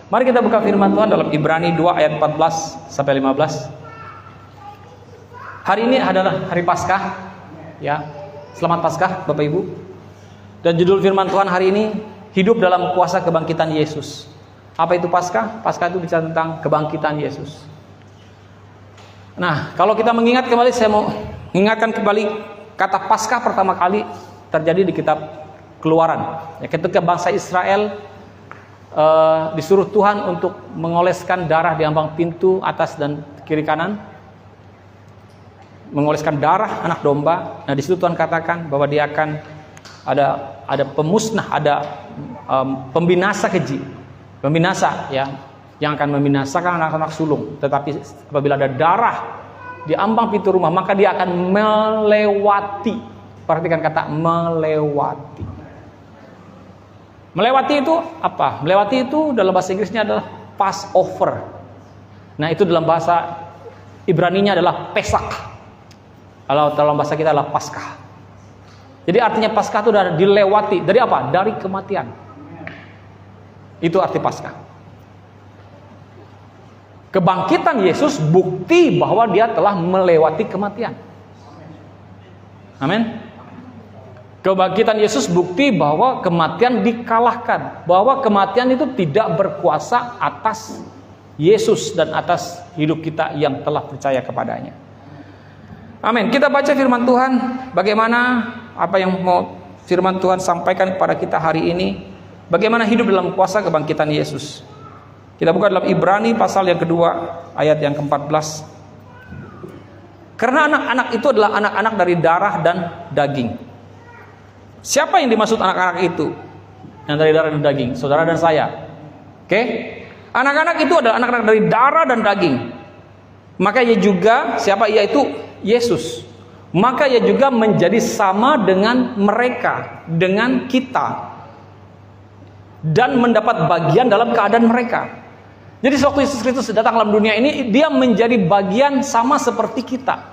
Mari kita buka firman Tuhan dalam Ibrani 2 ayat 14 sampai 15. Hari ini adalah hari Paskah, ya. Selamat Paskah Bapak Ibu. Dan judul firman Tuhan hari ini, hidup dalam kuasa kebangkitan Yesus. Apa itu Paskah? Paskah itu bicara tentang kebangkitan Yesus. Nah, kalau kita mengingat kembali, saya mau mengingatkan kembali kata Paskah pertama kali terjadi di kitab Keluaran. Ya, ketika bangsa Israel disuruh Tuhan untuk mengoleskan darah di ambang pintu atas dan kiri kanan, mengoleskan darah anak domba. Nah, di situ Tuhan katakan bahwa dia akan ada pemusnah, ada pembinasa keji, pembinasa ya, yang akan membinasakan anak-anak sulung. Tetapi apabila ada darah di ambang pintu rumah, maka dia akan melewati. Perhatikan kata melewati. Melewati itu apa? Melewati itu dalam bahasa Inggrisnya adalah Passover. Nah, itu dalam bahasa Ibraninya adalah Pesak. Kalau dalam bahasa kita adalah Paskah. Jadi artinya Paskah itu sudah dilewati. Dari apa? Dari kematian. Itu arti Paskah. Kebangkitan Yesus bukti bahwa dia telah melewati kematian. Amin. Kebangkitan Yesus bukti bahwa kematian dikalahkan, bahwa kematian itu tidak berkuasa atas Yesus dan atas hidup kita yang telah percaya kepadanya. Amin. Kita baca firman Tuhan, bagaimana apa yang mau firman Tuhan sampaikan kepada kita hari ini, bagaimana hidup dalam kuasa kebangkitan Yesus. Kita buka dalam Ibrani pasal yang kedua ayat yang ke-14. Karena anak-anak itu adalah anak-anak dari darah dan daging. Siapa yang dimaksud anak-anak itu? Yang dari darah dan daging, saudara dan saya. Oke? Anak-anak itu adalah anak-anak dari darah dan daging. Maka ia juga, siapa ia itu? Yesus. Maka ia juga menjadi sama dengan mereka, dengan kita, dan mendapat bagian dalam keadaan mereka. Jadi waktu Yesus Kristus datang dalam dunia ini, dia menjadi bagian sama seperti kita,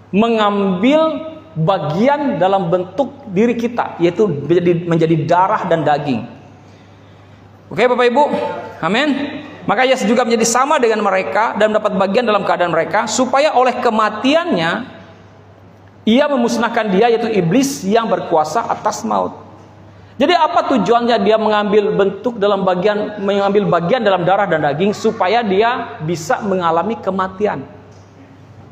mengambil bagian dalam bentuk diri kita, yaitu menjadi darah dan daging. Oke Bapak Ibu, amin. Maka Yesus juga menjadi sama dengan mereka dan mendapat bagian dalam keadaan mereka, supaya oleh kematiannya ia memusnahkan dia, yaitu iblis yang berkuasa atas maut. Jadi apa tujuannya dia mengambil bagian dalam darah dan daging? Supaya dia bisa mengalami kematian.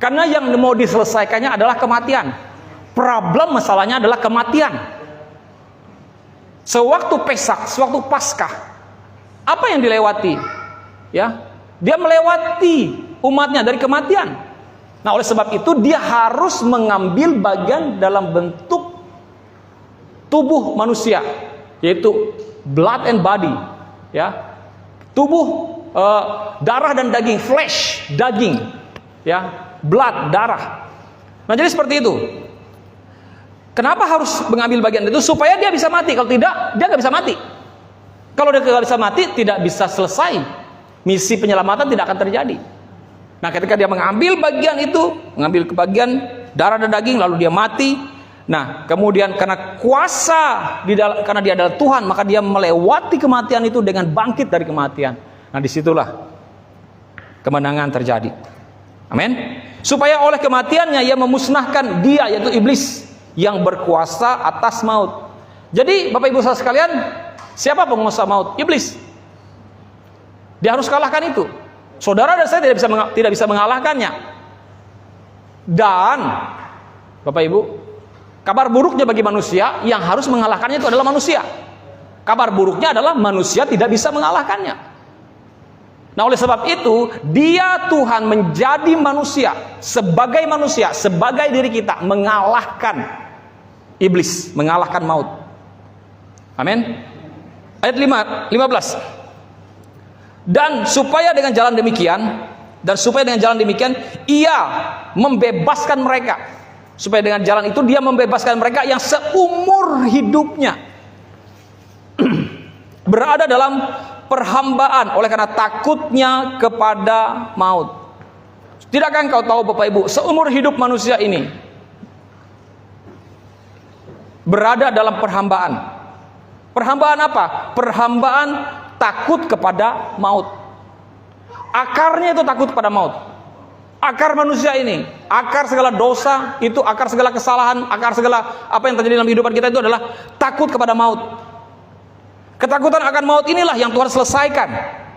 Karena yang mau diselesaikannya adalah kematian. Problem masalahnya adalah kematian. Sewaktu Pesak, sewaktu Paskah, apa yang dilewati? Ya, dia melewati umatnya dari kematian. Nah, oleh sebab itu dia harus mengambil bagian dalam bentuk tubuh manusia, yaitu blood and body, ya, tubuh, darah dan daging, flesh, daging, ya, blood, darah. Nah, jadi seperti itu. Kenapa harus mengambil bagian itu? Supaya dia bisa mati. Kalau tidak, dia nggak bisa mati. Kalau dia nggak bisa mati, tidak bisa selesai. Misi penyelamatan tidak akan terjadi. Nah, ketika dia mengambil bagian itu, mengambil kebagian darah dan daging, lalu dia mati. Nah, kemudian karena kuasa karena dia adalah Tuhan, maka dia melewati kematian itu dengan bangkit dari kematian. Nah, disitulah kemenangan terjadi. Amin. Supaya oleh kematiannya ia memusnahkan dia, yaitu iblis yang berkuasa atas maut. Jadi Bapak Ibu saudara sekalian, siapa penguasa maut? Iblis. Dia harus kalahkan itu. Saudara dan saya tidak bisa mengalahkannya. Dan Bapak Ibu, kabar buruknya bagi manusia, yang harus mengalahkannya itu adalah manusia. Kabar buruknya adalah manusia tidak bisa mengalahkannya. Nah, oleh sebab itu, dia Tuhan menjadi manusia, sebagai diri kita, mengalahkan iblis, mengalahkan maut. Amin. Ayat 15. Dan supaya dengan jalan demikian ia membebaskan mereka. Supaya dengan jalan itu dia membebaskan mereka yang seumur hidupnya berada dalam perhambaan oleh karena takutnya kepada maut. Tidakkah engkau tahu Bapak Ibu, seumur hidup manusia ini berada dalam perhambaan. Perhambaan apa? Perhambaan takut kepada maut. Akarnya itu takut kepada maut. Akar manusia ini, akar segala dosa, itu akar segala kesalahan, akar segala apa yang terjadi dalam kehidupan kita itu adalah takut kepada maut. Ketakutan akan maut inilah yang Tuhan selesaikan.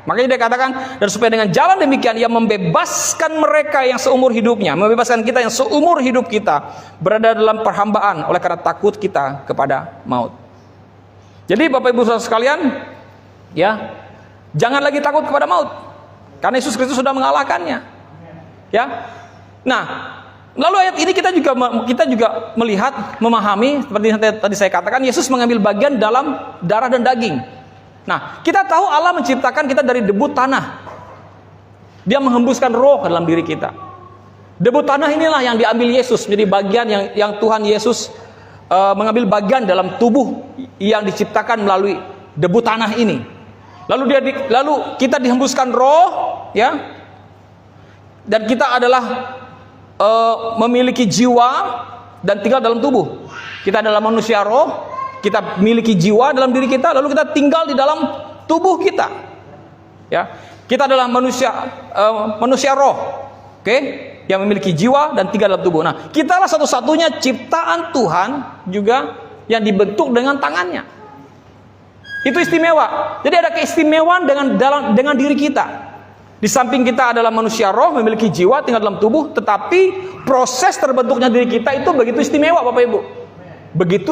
Makanya dia katakan, dan supaya dengan jalan demikian ia membebaskan mereka yang seumur hidupnya, membebaskan kita yang seumur hidup kita berada dalam perhambaan oleh karena takut kita kepada maut. Jadi Bapak Ibu Saudara sekalian, ya, jangan lagi takut kepada maut, karena Yesus Kristus sudah mengalahkannya. Ya, nah, lalu ayat ini kita juga melihat, memahami seperti yang tadi saya katakan, Yesus mengambil bagian dalam darah dan daging. Nah, kita tahu Allah menciptakan kita dari debu tanah. Dia menghembuskan roh ke dalam diri kita. Debu tanah inilah yang diambil Yesus menjadi bagian yang Tuhan Yesus mengambil bagian dalam tubuh yang diciptakan melalui debu tanah ini. Lalu kita dihembuskan roh, ya. Dan kita adalah memiliki jiwa dan tinggal dalam tubuh. Kita adalah manusia roh, kita memiliki jiwa dalam diri kita, lalu kita tinggal di dalam tubuh kita. Ya, kita adalah manusia roh, oke, yang memiliki jiwa dan tinggal dalam tubuh. Nah, kitalah satu-satunya ciptaan Tuhan juga yang dibentuk dengan tangannya. Itu istimewa. Jadi ada keistimewaan dengan diri kita. Di samping kita adalah manusia roh, memiliki jiwa, tinggal dalam tubuh, tetapi proses terbentuknya diri kita itu begitu istimewa, Bapak Ibu. Begitu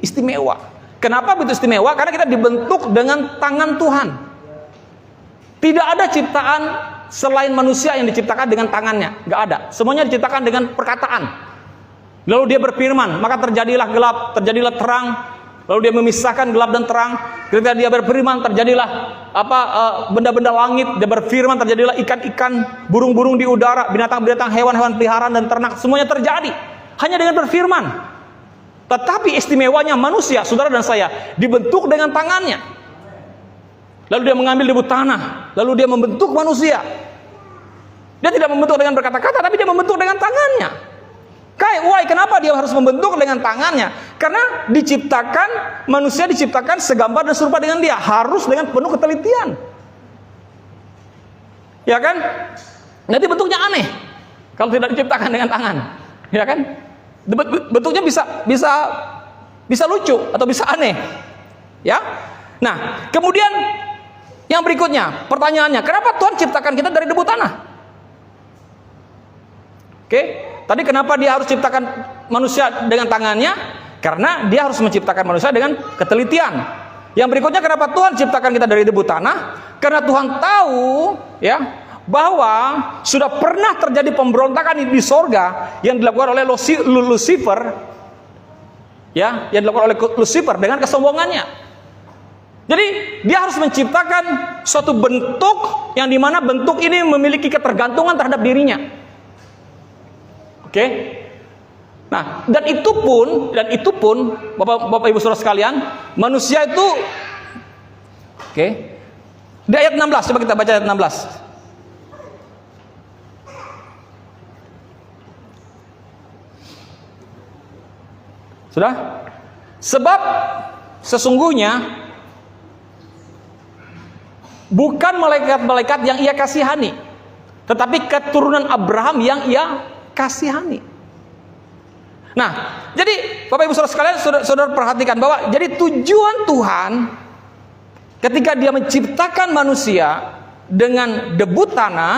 istimewa. Kenapa begitu istimewa? Karena kita dibentuk dengan tangan Tuhan. Tidak ada ciptaan selain manusia yang diciptakan dengan tangannya, nggak ada. Semuanya diciptakan dengan perkataan. Lalu dia berfirman, maka terjadilah gelap, terjadilah terang. Lalu dia memisahkan gelap dan terang. Ketika dia berfirman, terjadilah benda-benda langit. Dia berfirman, terjadilah ikan-ikan, burung-burung di udara, binatang-binatang, hewan-hewan peliharaan dan ternak. Semuanya terjadi hanya dengan berfirman. Tetapi istimewanya manusia, saudara dan saya, dibentuk dengan tangannya. Lalu dia mengambil debu tanah, lalu dia membentuk manusia. Dia tidak membentuk dengan berkata-kata, tapi dia membentuk dengan tangannya. Kenapa dia harus membentuk dengan tangannya? Karena manusia diciptakan segambar dan serupa dengan dia, harus dengan penuh ketelitian. Ya kan? Nanti bentuknya aneh kalau tidak diciptakan dengan tangan. Ya kan? Bentuknya bisa lucu atau bisa aneh. Ya. Nah, kemudian yang berikutnya, pertanyaannya, kenapa Tuhan ciptakan kita dari debu tanah? Oke, tadi kenapa dia harus ciptakan manusia dengan tangannya? Karena dia harus menciptakan manusia dengan ketelitian. Yang berikutnya, kenapa Tuhan ciptakan kita dari debu tanah? Karena Tuhan tahu, ya, bahwa sudah pernah terjadi pemberontakan di sorga yang dilakukan oleh Lucifer, ya, yang dilakukan oleh Lucifer dengan kesombongannya. Jadi dia harus menciptakan suatu bentuk yang dimana bentuk ini memiliki ketergantungan terhadap dirinya. Oke. Nah, dan itu pun Bapak Ibu Saudara sekalian, manusia itu di ayat 16, coba kita baca ayat 16. Sudah? Sebab sesungguhnya bukan malaikat-malaikat yang ia kasihani, tetapi keturunan Abraham yang ia kasihani. Nah, jadi Bapak Ibu Saudara sekalian, saudara perhatikan bahwa jadi tujuan Tuhan ketika dia menciptakan manusia dengan debu tanah,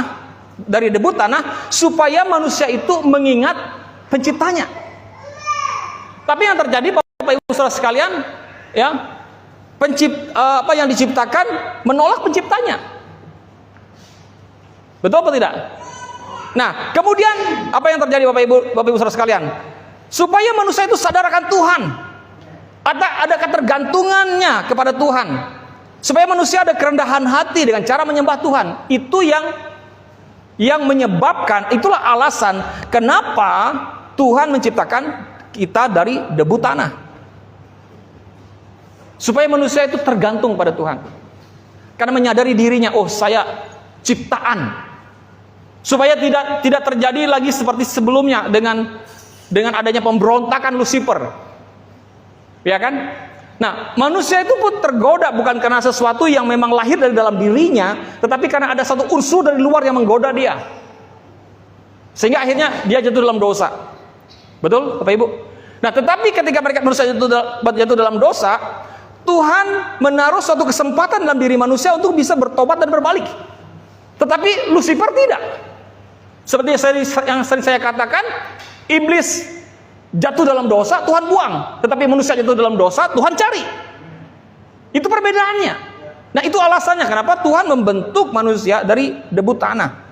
dari debu tanah, supaya manusia itu mengingat penciptanya. Tapi yang terjadi Bapak Ibu Saudara sekalian, ya, apa yang diciptakan menolak penciptanya. Betul apa tidak? Nah, kemudian apa yang terjadi Bapak Ibu Saudara sekalian? Supaya manusia itu sadar akan Tuhan. Ada ketergantungannya kepada Tuhan. Supaya manusia ada kerendahan hati dengan cara menyembah Tuhan. Itu yang menyebabkan, itulah alasan kenapa Tuhan menciptakan kita dari debu tanah. Supaya manusia itu tergantung pada Tuhan. Karena menyadari dirinya, oh saya ciptaan. Supaya tidak terjadi lagi seperti sebelumnya dengan adanya pemberontakan Lucifer. Ya kan? Nah, manusia itu pun tergoda bukan karena sesuatu yang memang lahir dari dalam dirinya, tetapi karena ada satu unsur dari luar yang menggoda dia. Sehingga akhirnya dia jatuh dalam dosa. Betul, Bapak Ibu? Nah, tetapi ketika manusia jatuh dalam dosa, Tuhan menaruh suatu kesempatan dalam diri manusia untuk bisa bertobat dan berbalik. Tetapi Lucifer tidak. Seperti yang sering saya katakan, iblis jatuh dalam dosa, Tuhan buang. Tetapi manusia jatuh dalam dosa, Tuhan cari. Itu perbedaannya. Nah, itu alasannya kenapa Tuhan membentuk manusia dari debu tanah.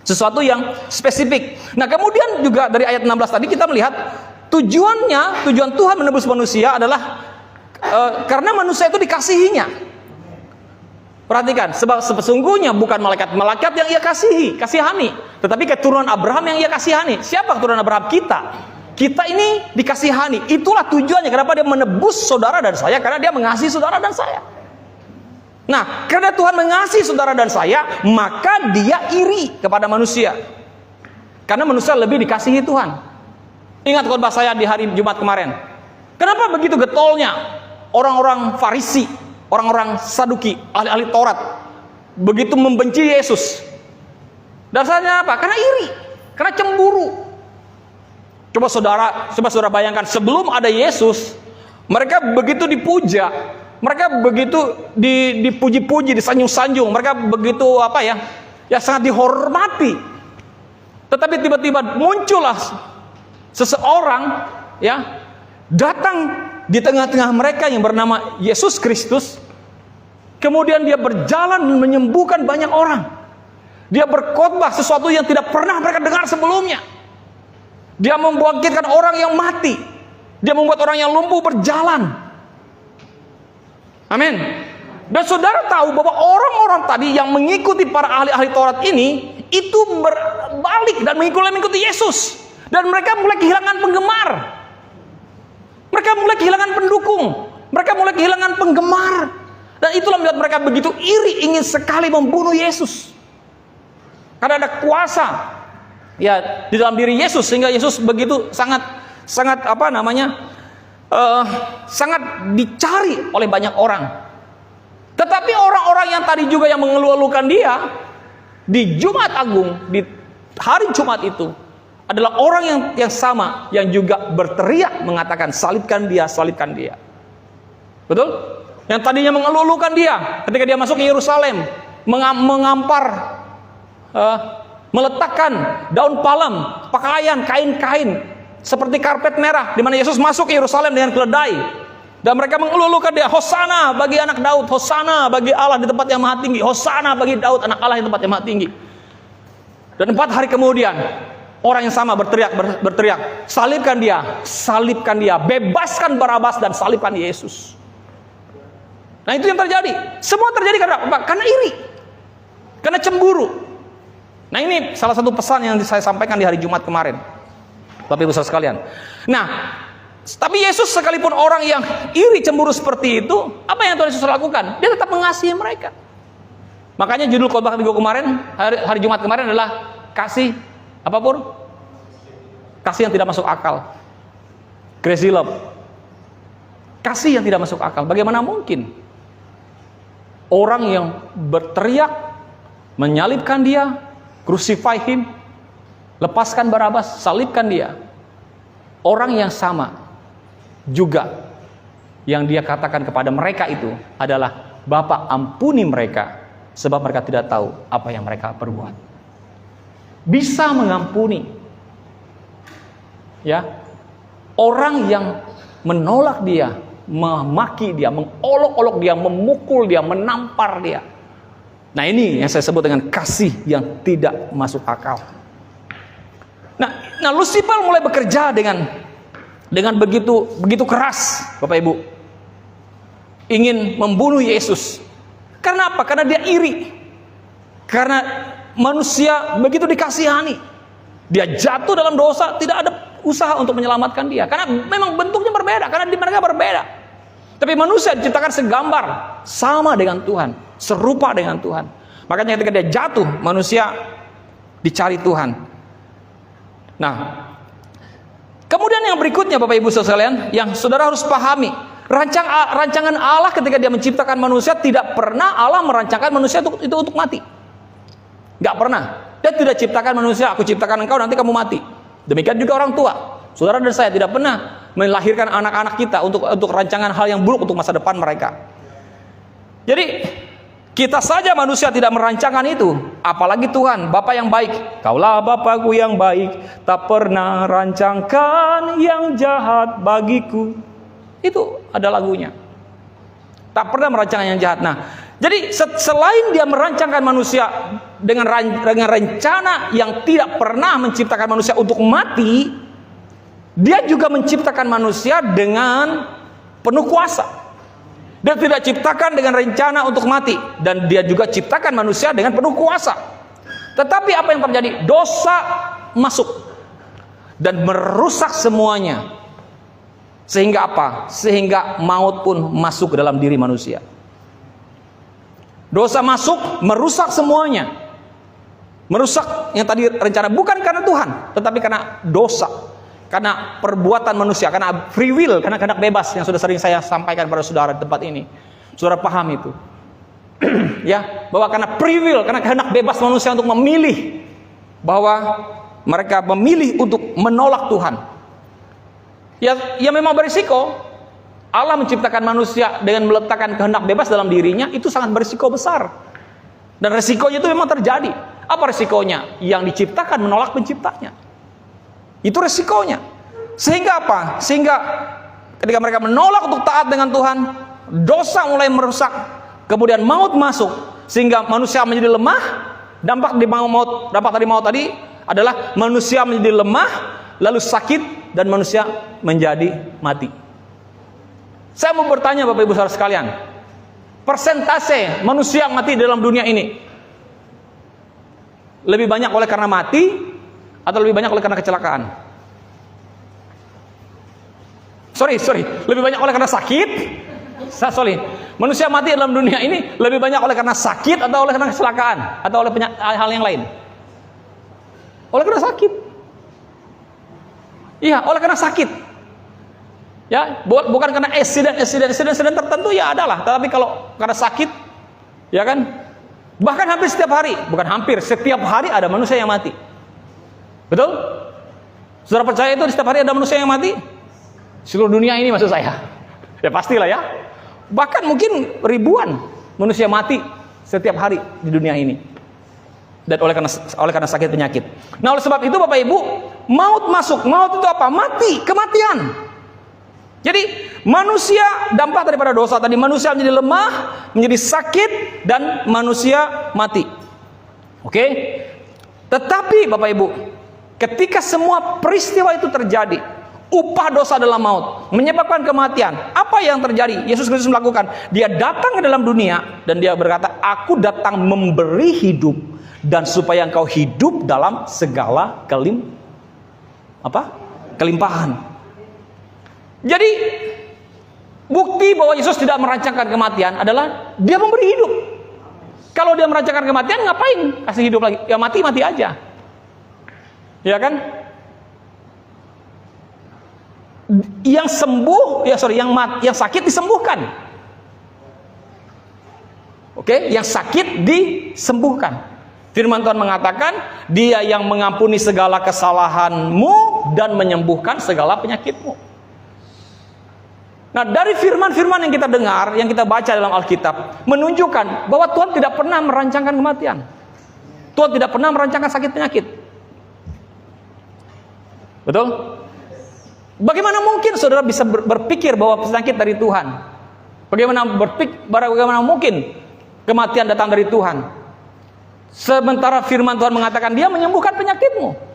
Sesuatu yang spesifik. Nah, kemudian juga dari ayat 16 tadi kita melihat tujuan Tuhan menebus manusia adalah karena manusia itu dikasihinya. Perhatikan, sebab sesungguhnya bukan malaikat yang ia kasihani, tetapi keturunan Abraham yang ia kasihani. Siapa keturunan Abraham? Kita ini dikasihani. Itulah tujuannya kenapa dia menebus saudara dan saya, karena dia mengasihi saudara dan saya. Nah, karena Tuhan mengasihi saudara dan saya, maka dia iri kepada manusia. Karena manusia lebih dikasihi Tuhan. Ingat khotbah saya di hari Jumat kemarin. Kenapa begitu getolnya orang-orang Farisi, orang-orang Saduki, ahli-ahli Taurat begitu membenci Yesus? Dasarnya apa? Karena iri, karena cemburu. Coba saudara bayangkan, sebelum ada Yesus, mereka begitu dipuja, mereka begitu dipuji-puji, disanjung-sanjung, mereka begitu ya sangat dihormati. Tetapi tiba-tiba muncullah seseorang datang di tengah-tengah mereka yang bernama Yesus Kristus. Kemudian dia berjalan menyembuhkan banyak orang. Dia berkhotbah sesuatu yang tidak pernah mereka dengar sebelumnya. Dia membangkitkan orang yang mati. Dia membuat orang yang lumpuh berjalan. Amin. Dan saudara tahu bahwa orang-orang tadi yang mengikuti para ahli-ahli Taurat ini itu berbalik dan mengikuti Yesus. Dan mereka mulai kehilangan penggemar. Mereka mulai kehilangan pendukung. Mereka mulai kehilangan penggemar. Dan itulah membuat mereka begitu iri, ingin sekali membunuh Yesus. Karena ada kuasa di dalam diri Yesus, sehingga Yesus begitu sangat sangat dicari oleh banyak orang. Tetapi orang-orang yang tadi juga yang mengeluh-elukan dia di Jumat Agung, di hari Jumat itu adalah orang yang sama, yang juga berteriak mengatakan salibkan dia, salibkan dia. Betul? Yang tadinya mengeluh-elukan dia ketika dia masuk ke Yerusalem, mengampar, meletakkan daun palem, pakaian, kain-kain seperti karpet merah, di mana Yesus masuk ke Yerusalem dengan keledai. Dan mereka mengeluh-elukan dia, Hosana bagi anak Daud, Hosana bagi Allah di tempat yang maha tinggi, Hosana bagi Daud anak Allah di tempat yang maha tinggi. Dan 4 hari kemudian orang yang sama berteriak, salibkan dia, bebaskan Barabas dan salibkan Yesus. Nah, itu yang terjadi. Semua terjadi karena apa? Karena iri, karena cemburu. Nah, ini salah satu pesan yang saya sampaikan di hari Jumat kemarin, Bapak Ibu saudara sekalian. Nah, tapi Yesus sekalipun orang yang iri, cemburu seperti itu, apa yang Tuhan Yesus lakukan? Dia tetap mengasihi mereka. Makanya judul khotbah minggu kemarin, hari Jumat kemarin adalah kasih apapun, kasih yang tidak masuk akal. Crazy love. Kasih yang tidak masuk akal. Bagaimana mungkin orang yang berteriak menyalibkan dia, crucify him, lepaskan Barabas, salibkan dia. Orang yang sama juga yang dia katakan kepada mereka itu adalah, Bapa ampuni mereka, sebab mereka tidak tahu apa yang mereka perbuat. Bisa mengampuni orang yang menolak dia, memaki dia, mengolok-olok dia, memukul dia, menampar dia. Nah, ini yang saya sebut dengan kasih yang tidak masuk akal. Nah, Lucifer mulai bekerja dengan begitu keras, Bapak Ibu. Ingin membunuh Yesus. Karena apa? Karena dia iri. Karena manusia begitu dikasihani. Dia jatuh dalam dosa, tidak ada usaha untuk menyelamatkan dia. Karena memang bentuknya berbeda, karena di mereka berbeda. Tapi manusia diciptakan segambar, sama dengan Tuhan, serupa dengan Tuhan. Makanya ketika dia jatuh, manusia dicari Tuhan. Nah, kemudian yang berikutnya Bapak Ibu saudara sekalian, yang saudara harus pahami Rancangan Allah ketika dia menciptakan manusia, tidak pernah Allah merancangkan manusia itu untuk mati. Nggak pernah. Dia tidak ciptakan manusia, aku ciptakan engkau nanti kamu mati. Demikian juga orang tua. Saudara dan saya tidak pernah melahirkan anak-anak kita untuk rancangan hal yang buruk untuk masa depan mereka. Jadi kita saja manusia tidak merancangkan itu, apalagi Tuhan, Bapa yang baik. Kaulah Bapakku yang baik, tak pernah rancangkan yang jahat bagiku. Itu ada lagunya. Tak pernah merancangkan yang jahat. Nah, jadi selain dia merancangkan manusia dengan rencana yang tidak pernah menciptakan manusia untuk mati, dia juga menciptakan manusia dengan penuh kuasa. Dia tidak ciptakan dengan rencana untuk mati, dan dia juga ciptakan manusia dengan penuh kuasa. Tetapi apa yang terjadi? Dosa masuk dan merusak semuanya. Sehingga apa? Sehingga maut pun masuk ke dalam diri manusia. Dosa masuk, merusak semuanya. Merusak yang tadi rencana, bukan karena Tuhan, tetapi karena dosa. Karena perbuatan manusia, karena free will, karena kehendak bebas yang sudah sering saya sampaikan pada saudara di tempat ini. Saudara paham itu. Ya, bahwa karena free will, karena kehendak bebas manusia untuk memilih, bahwa mereka memilih untuk menolak Tuhan. Ya memang berisiko. Allah menciptakan manusia dengan meletakkan kehendak bebas dalam dirinya, itu sangat berisiko besar. Dan resikonya itu memang terjadi. Apa resikonya? Yang diciptakan menolak penciptanya. Itu resikonya. Sehingga apa? Sehingga ketika mereka menolak untuk taat dengan Tuhan, dosa mulai merusak, kemudian maut masuk, sehingga manusia menjadi lemah. Dampak dari maut tadi adalah manusia menjadi lemah, lalu sakit, dan manusia menjadi mati. Saya mau bertanya Bapak Ibu Saudara sekalian, persentase manusia yang mati dalam dunia ini lebih banyak oleh karena mati atau lebih banyak oleh karena kecelakaan? Sorry, lebih banyak oleh karena sakit? Manusia mati dalam dunia ini lebih banyak oleh karena sakit atau oleh karena kecelakaan atau oleh hal yang lain? Oleh karena sakit. Iya, oleh karena sakit. Ya, bukan karena insiden tertentu ya adalah, tetapi kalau karena sakit, ya kan? Bahkan hampir setiap hari, bukan hampir, setiap hari ada manusia yang mati. Betul? Saudara percaya itu setiap hari ada manusia yang mati? Seluruh dunia ini maksud saya. Ya pastilah ya. Bahkan mungkin ribuan manusia mati setiap hari di dunia ini. Dan oleh karena sakit penyakit. Nah, oleh sebab itu Bapak Ibu, maut masuk. Maut itu apa? Mati, kematian. Jadi manusia, dampak daripada dosa tadi, manusia menjadi lemah, menjadi sakit, dan manusia mati. Oke? Tetapi Bapak Ibu, ketika semua peristiwa itu terjadi, upah dosa adalah maut, menyebabkan kematian. Apa yang terjadi? Yesus Kristus melakukan. Dia datang ke dalam dunia dan dia berkata, "Aku datang memberi hidup, dan supaya engkau hidup dalam segala kelimpahan." Jadi bukti bahwa Yesus tidak merancangkan kematian adalah dia memberi hidup. Kalau dia merancangkan kematian, ngapain kasih hidup lagi? Ya mati aja. Ya kan? Yang sembuh, yang sakit disembuhkan. Oke, yang sakit disembuhkan. Firman Tuhan mengatakan, Dia yang mengampuni segala kesalahanmu dan menyembuhkan segala penyakitmu. Nah, dari firman-firman yang kita dengar, yang kita baca dalam Alkitab, menunjukkan bahwa Tuhan tidak pernah merancangkan kematian. Tuhan tidak pernah merancangkan sakit penyakit. Betul? Bagaimana mungkin saudara bisa berpikir bahwa penyakit dari Tuhan? Bagaimana mungkin kematian datang dari Tuhan? Sementara firman Tuhan mengatakan Dia menyembuhkan penyakitmu.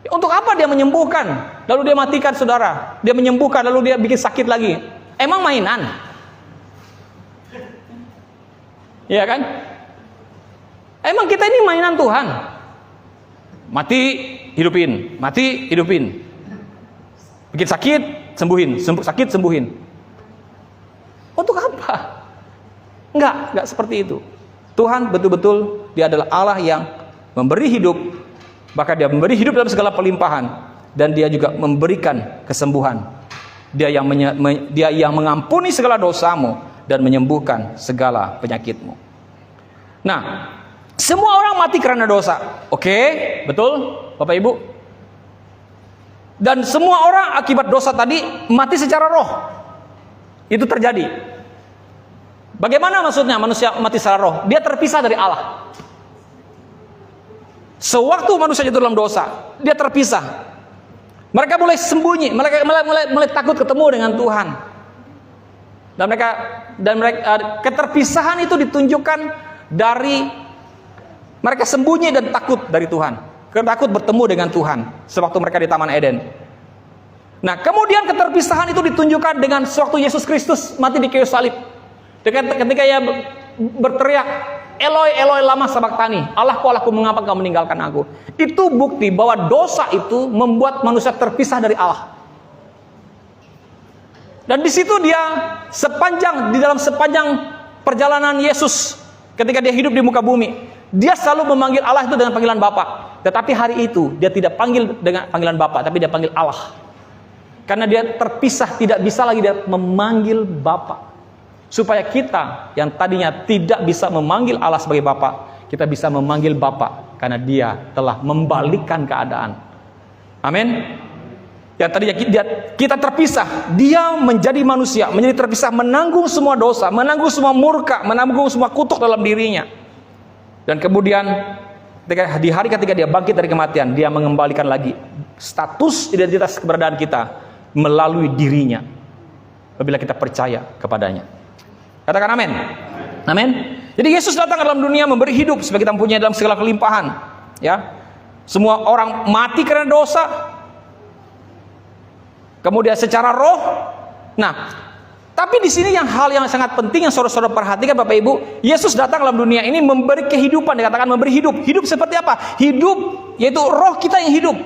Untuk apa Dia menyembuhkan? Lalu Dia matikan saudara. Dia menyembuhkan lalu Dia bikin sakit lagi. Emang mainan? Iya kan? Emang kita ini mainan Tuhan? Mati, hidupin. Mati, hidupin. Bikin sakit, sembuhin. Sakit, sembuhin. Untuk apa? Enggak seperti itu. Tuhan betul-betul Dia adalah Allah yang memberi hidup. Maka Dia memberi hidup dalam segala pelimpahan, dan Dia juga memberikan kesembuhan. Dia yang mengampuni segala dosamu dan menyembuhkan segala penyakitmu. Nah, semua orang mati karena dosa. Oke, betul Bapak Ibu? Dan semua orang akibat dosa tadi mati secara roh. Itu terjadi. Bagaimana maksudnya manusia mati secara roh? Dia terpisah dari Allah. Sewaktu manusia jatuh dalam dosa, dia terpisah. Mereka mulai sembunyi, mereka mulai takut ketemu dengan Tuhan. Dan mereka keterpisahan itu ditunjukkan dari mereka sembunyi dan takut dari Tuhan. Takut bertemu dengan Tuhan sewaktu mereka di Taman Eden. Nah, kemudian keterpisahan itu ditunjukkan dengan sewaktu Yesus Kristus mati di kayu salib. Ketika ia berteriak, Eloi, Eloi lama sabachthani, Allahku, mengapa kau meninggalkan aku? Itu bukti bahwa dosa itu membuat manusia terpisah dari Allah. Dan di situ dia di dalam sepanjang perjalanan Yesus ketika dia hidup di muka bumi, dia selalu memanggil Allah itu dengan panggilan Bapa. Tetapi hari itu dia tidak panggil dengan panggilan Bapa, tapi dia panggil Allah. Karena dia terpisah, tidak bisa lagi dia memanggil Bapa. Supaya kita yang tadinya tidak bisa memanggil Allah sebagai Bapa, kita bisa memanggil Bapa karena dia telah membalikkan keadaan. Amin. Yang tadinya kita terpisah, dia menjadi manusia, menjadi terpisah, menanggung semua dosa, menanggung semua murka, menanggung semua kutuk dalam dirinya. Dan kemudian di hari ketika dia bangkit dari kematian, dia mengembalikan lagi status identitas keberadaan kita melalui dirinya. Apabila kita percaya kepadanya. Katakan amin. Amin. Jadi Yesus datang ke dalam dunia memberi hidup supaya kita mempunyai dalam segala kelimpahan. Ya. Semua orang mati karena dosa. Kemudian secara roh. Nah, tapi di sini hal yang sangat penting yang saudara-saudara perhatikan Bapak Ibu, Yesus datang dalam dunia ini memberi kehidupan, dikatakan memberi hidup. Hidup seperti apa? Hidup yaitu roh kita yang hidup.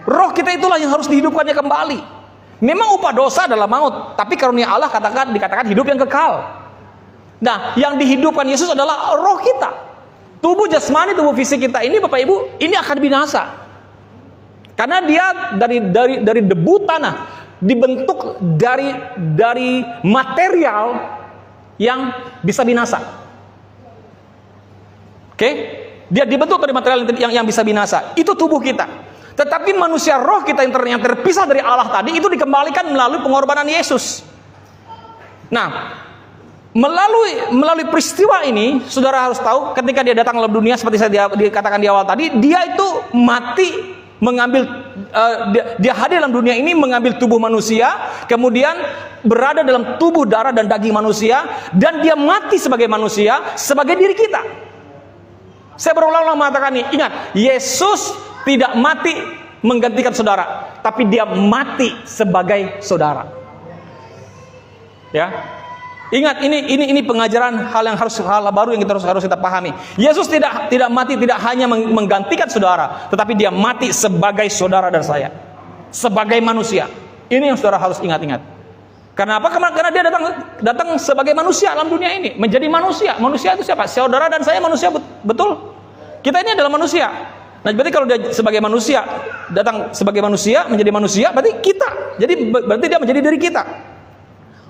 Roh kita itulah yang harus dihidupkannya kembali. Memang upah dosa adalah maut, tapi karunia Allah dikatakan hidup yang kekal. Nah, yang dihidupkan Yesus adalah roh kita. Tubuh jasmani, tubuh fisik kita ini Bapak Ibu, ini akan binasa. Karena dia dari debu tanah, dibentuk dari material yang bisa binasa. Oke? Dia dibentuk dari material yang bisa binasa. Itu tubuh kita. Tetapi manusia roh kita yang terpisah dari Allah tadi itu dikembalikan melalui pengorbanan Yesus. Nah, melalui peristiwa ini, saudara harus tahu ketika dia datang dalam dunia seperti saya dikatakan di awal tadi, dia itu mati mengambil dia hadir dalam dunia ini mengambil tubuh manusia, kemudian berada dalam tubuh darah dan daging manusia, dan dia mati sebagai manusia sebagai diri kita. Saya berulang-ulang mengatakan ini, ingat, Yesus tidak mati menggantikan saudara, tapi dia mati sebagai saudara. Ya. Ingat, ini pengajaran hal baru yang harus kita pahami. Yesus tidak mati tidak hanya menggantikan saudara, tetapi dia mati sebagai saudara dan saya, sebagai manusia. Ini yang saudara harus ingat-ingat. Karena apa? Karena dia datang sebagai manusia dalam dunia ini, menjadi manusia. Manusia itu siapa? Saudara dan saya manusia, betul? Kita ini adalah manusia. Nah, berarti kalau dia sebagai manusia, datang sebagai manusia, menjadi manusia, berarti kita. Jadi berarti dia menjadi diri kita.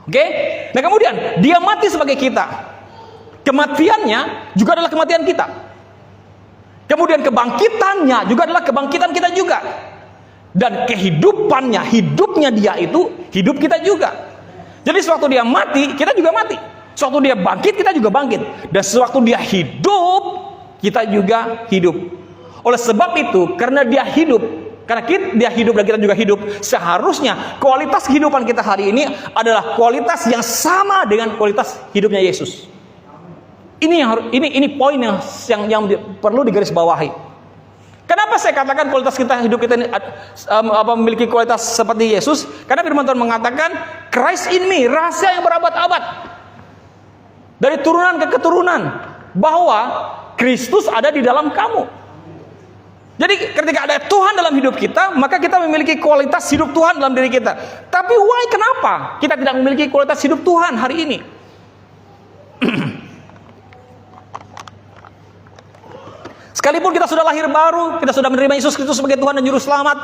Oke? Nah, kemudian dia mati sebagai kita. Kematiannya juga adalah kematian kita. Kemudian kebangkitannya juga adalah kebangkitan kita juga. Dan kehidupannya, hidupnya dia itu hidup kita juga. Jadi sewaktu dia mati, kita juga mati. Sewaktu dia bangkit, kita juga bangkit. Dan sewaktu dia hidup, kita juga hidup. Oleh sebab itu, karena dia hidup, karena dia hidup dan kita juga hidup, seharusnya kualitas kehidupan kita hari ini adalah kualitas yang sama dengan kualitas hidupnya Yesus. Ini poin yang perlu digarisbawahi. Kenapa saya katakan kualitas hidup kita ini memiliki kualitas seperti Yesus? Karena firman Tuhan mengatakan Christ in me, rahasia yang berabad-abad, dari turunan ke keturunan, bahwa Kristus ada di dalam kamu. Jadi ketika ada Tuhan dalam hidup kita, maka kita memiliki kualitas hidup Tuhan dalam diri kita. Tapi kenapa kita tidak memiliki kualitas hidup Tuhan hari ini? Sekalipun kita sudah lahir baru, kita sudah menerima Yesus Kristus sebagai Tuhan dan Juru Selamat,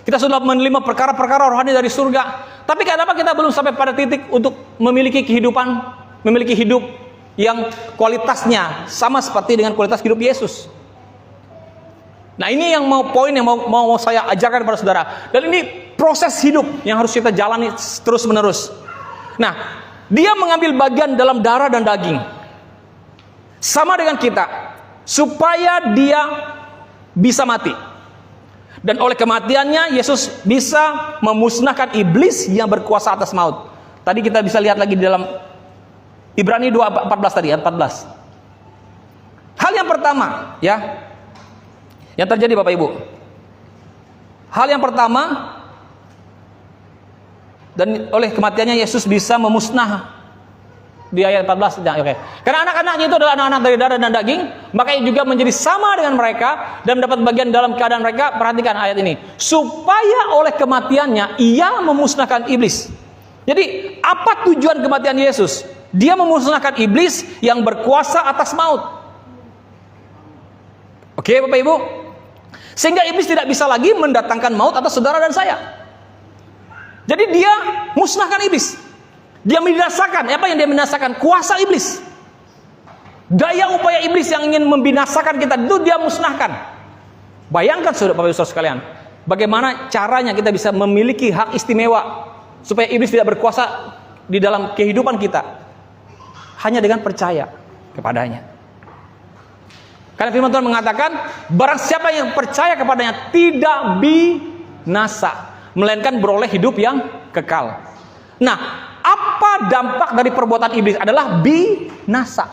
kita sudah menerima perkara-perkara rohani dari surga, Tapi kenapa kita belum sampai pada titik untuk memiliki kehidupan, memiliki hidup yang kualitasnya sama seperti dengan kualitas hidup Yesus? Nah, ini yang poin yang mau saya ajarkan kepada saudara. Dan ini proses hidup yang harus kita jalani terus menerus. Nah, dia mengambil bagian dalam darah dan daging, sama dengan kita, supaya dia bisa mati. Dan oleh kematiannya Yesus bisa memusnahkan iblis yang berkuasa atas maut. Tadi kita bisa lihat lagi di dalam Ibrani 2:14 tadi, ayat 14. Hal yang pertama, ya, yang terjadi Bapak Ibu. Hal yang pertama, dan oleh kematiannya Yesus bisa memusnah di ayat 14. Nah, oke. Karena anak-anaknya itu adalah anak-anak dari darah dan daging, maka ia juga menjadi sama dengan mereka dan mendapat bagian dalam keadaan mereka. Perhatikan ayat ini. Supaya oleh kematiannya ia memusnahkan iblis. Jadi, apa tujuan kematian Yesus? Dia memusnahkan iblis yang berkuasa atas maut. Oke, Bapak Ibu? Sehingga iblis tidak bisa lagi mendatangkan maut atas saudara dan saya. Jadi dia musnahkan iblis. Dia membinasakan. Apa yang dia binasakan? Kuasa iblis. Daya upaya iblis yang ingin membinasakan kita itu dia musnahkan. Bayangkan saudara, Bapak Ibu saudara sekalian, bagaimana caranya kita bisa memiliki hak istimewa supaya iblis tidak berkuasa di dalam kehidupan kita? Hanya dengan percaya kepadanya. Karena firman Tuhan mengatakan, barang siapa yang percaya kepadanya tidak binasa, melainkan beroleh hidup yang kekal. Nah, apa dampak dari perbuatan iblis? Adalah binasa.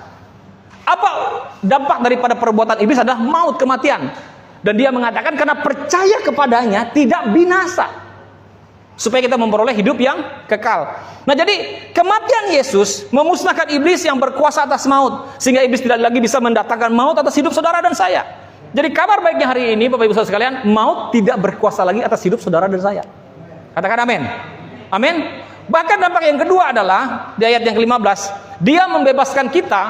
Apa dampak daripada perbuatan iblis? Adalah maut, kematian. Dan dia mengatakan karena percaya kepadanya tidak binasa, supaya kita memperoleh hidup yang kekal. Nah, jadi kematian Yesus memusnahkan iblis yang berkuasa atas maut, sehingga iblis tidak lagi bisa mendatangkan maut atas hidup saudara dan saya. Jadi kabar baiknya hari ini, Bapak Ibu saudara sekalian, maut tidak berkuasa lagi atas hidup saudara dan saya. Katakan amin. Amin. Bahkan dampak yang kedua adalah di ayat yang ke-15, dia membebaskan kita,